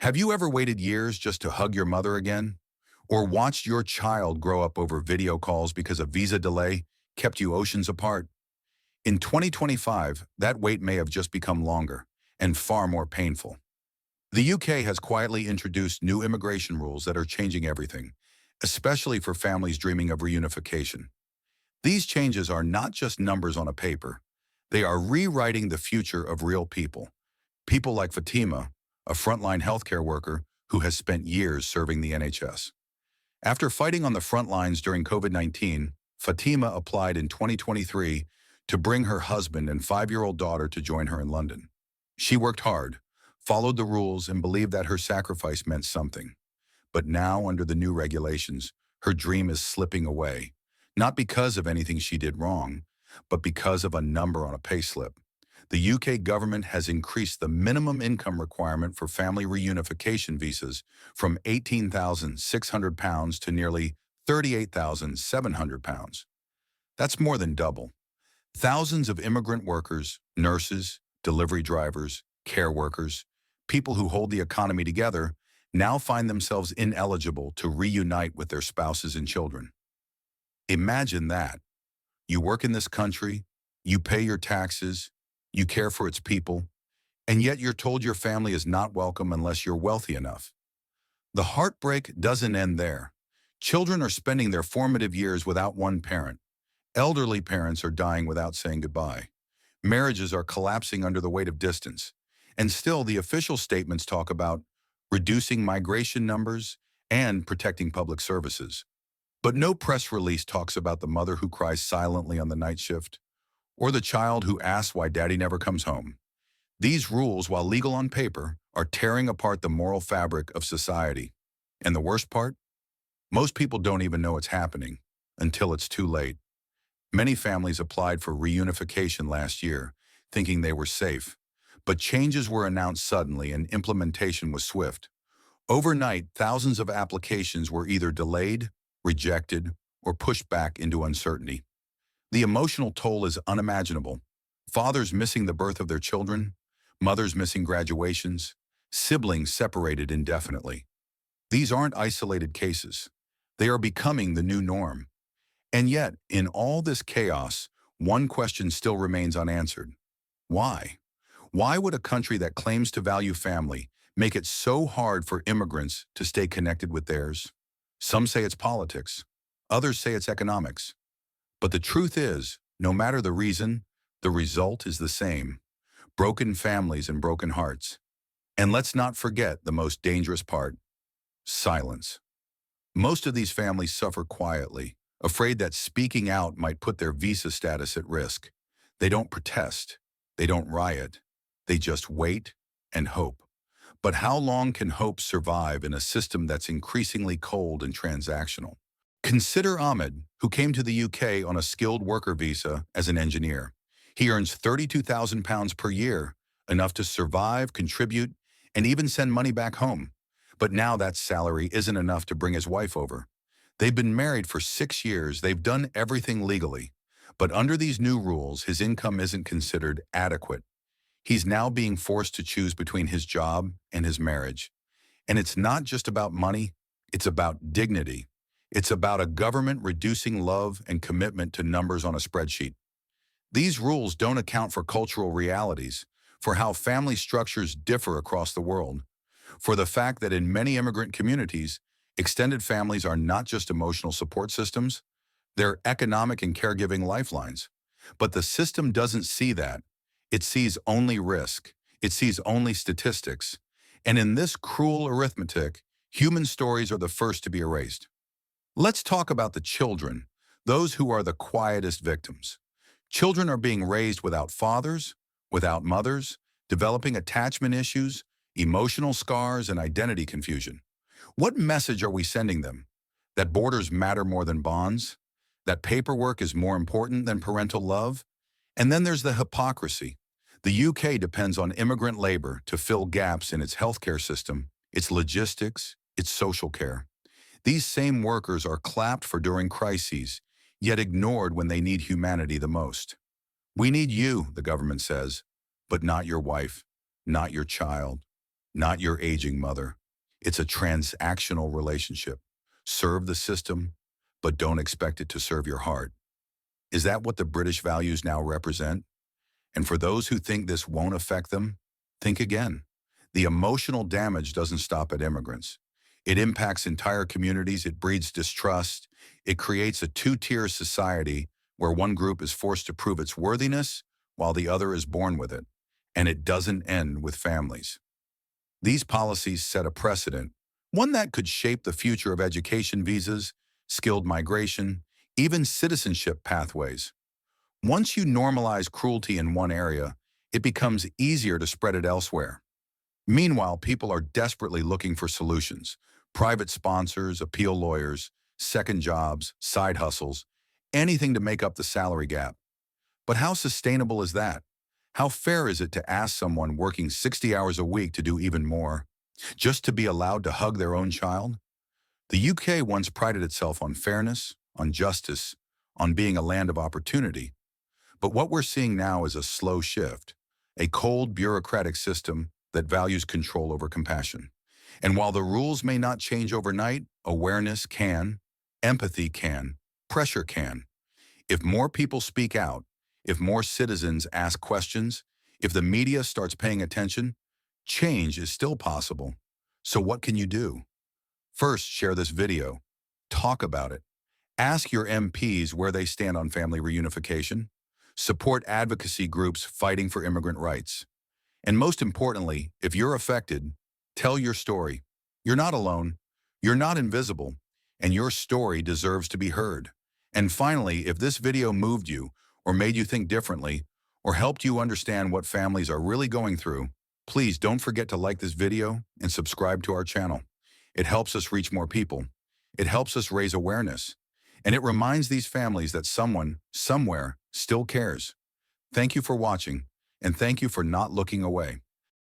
Have you ever waited years just to hug your mother again? Or watched your child grow up over video calls because a visa delay kept you oceans apart? In 2025, that wait may have just become longer and far more painful. The UK has quietly introduced new immigration rules that are changing everything, especially for families dreaming of reunification. These changes are not just numbers on a paper. They are rewriting the future of real people. People like Fatima, a frontline healthcare worker who has spent years serving the NHS. After fighting on the front lines during COVID-19, Fatima applied in 2023 to bring her husband and 5-year-old daughter to join her in London. She worked hard, followed the rules, and believed that her sacrifice meant something. But now, under the new regulations, her dream is slipping away, not because of anything she did wrong, but because of a number on a payslip. The UK government has increased the minimum income requirement for family reunification visas from £18,600 to nearly £38,700. That's more than double. Thousands of immigrant workers, nurses, delivery drivers, care workers, people who hold the economy together, now find themselves ineligible to reunite with their spouses and children. Imagine that. You work in this country, you pay your taxes, you care for its people, and yet you're told your family is not welcome unless you're wealthy enough. The heartbreak doesn't end there. Children are spending their formative years without one parent. Elderly parents are dying without saying goodbye. Marriages are collapsing under the weight of distance. And still, the official statements talk about reducing migration numbers and protecting public services. But no press release talks about the mother who cries silently on the night shift, or the child who asks why daddy never comes home. These rules, while legal on paper, are tearing apart the moral fabric of society. And the worst part? Most people don't even know it's happening until it's too late. Many families applied for reunification last year, thinking they were safe. But changes were announced suddenly and implementation was swift. Overnight, thousands of applications were either delayed, rejected, or pushed back into uncertainty. The emotional toll is unimaginable. Fathers missing the birth of their children, mothers missing graduations, siblings separated indefinitely. These aren't isolated cases. They are becoming the new norm. And yet, in all this chaos, one question still remains unanswered. Why? Why would a country that claims to value family make it so hard for immigrants to stay connected with theirs? Some say it's politics. Others say it's economics. But the truth is, no matter the reason, the result is the same: broken families and broken hearts. And let's not forget the most dangerous part: silence. Most of these families suffer quietly, afraid that speaking out might put their visa status at risk. They don't protest. They don't riot. They just wait and hope. But how long can hope survive in a system that's increasingly cold and transactional? Consider Ahmed, who came to the UK on a skilled worker visa as an engineer. He earns £32,000 per year, enough to survive, contribute, and even send money back home. But now that salary isn't enough to bring his wife over. They've been married for 6 years, they've done everything legally. But under these new rules, his income isn't considered adequate. He's now being forced to choose between his job and his marriage. And it's not just about money, it's about dignity. It's about a government reducing love and commitment to numbers on a spreadsheet. These rules don't account for cultural realities, for how family structures differ across the world, for the fact that in many immigrant communities, extended families are not just emotional support systems, they're economic and caregiving lifelines. But the system doesn't see that. It sees only risk. It sees only statistics. And in this cruel arithmetic, human stories are the first to be erased. Let's talk about the children, those who are the quietest victims. Children are being raised without fathers, without mothers, developing attachment issues, emotional scars, and identity confusion. What message are we sending them? That borders matter more than bonds? That paperwork is more important than parental love? And then there's the hypocrisy. The UK depends on immigrant labor to fill gaps in its healthcare system, its logistics, its social care. These same workers are clapped for during crises, yet ignored when they need humanity the most. We need you, the government says, but not your wife, not your child, not your aging mother. It's a transactional relationship. Serve the system, but don't expect it to serve your heart. Is that what the British values now represent? And for those who think this won't affect them, think again. The emotional damage doesn't stop at immigrants. It impacts entire communities, it breeds distrust, it creates a two-tier society where one group is forced to prove its worthiness while the other is born with it. And it doesn't end with families. These policies set a precedent, one that could shape the future of education visas, skilled migration, even citizenship pathways. Once you normalize cruelty in one area, it becomes easier to spread it elsewhere. Meanwhile, people are desperately looking for solutions. Private sponsors, appeal lawyers, second jobs, side hustles, anything to make up the salary gap. But how sustainable is that? How fair is it to ask someone working 60 hours a week to do even more, just to be allowed to hug their own child? The UK once prided itself on fairness, on justice, on being a land of opportunity. But what we're seeing now is a slow shift, a cold bureaucratic system that values control over compassion. And while the rules may not change overnight, awareness can, empathy can, pressure can. If more people speak out, if more citizens ask questions, if the media starts paying attention, change is still possible. So what can you do? First, share this video. Talk about it. Ask your MPs where they stand on family reunification. Support advocacy groups fighting for immigrant rights. And most importantly, if you're affected, tell your story. You're not alone. You're not invisible. And your story deserves to be heard. And finally, if this video moved you, or made you think differently, or helped you understand what families are really going through, please don't forget to like this video and subscribe to our channel. It helps us reach more people. It helps us raise awareness. And it reminds these families that someone, somewhere, still cares. Thank you for watching, and thank you for not looking away.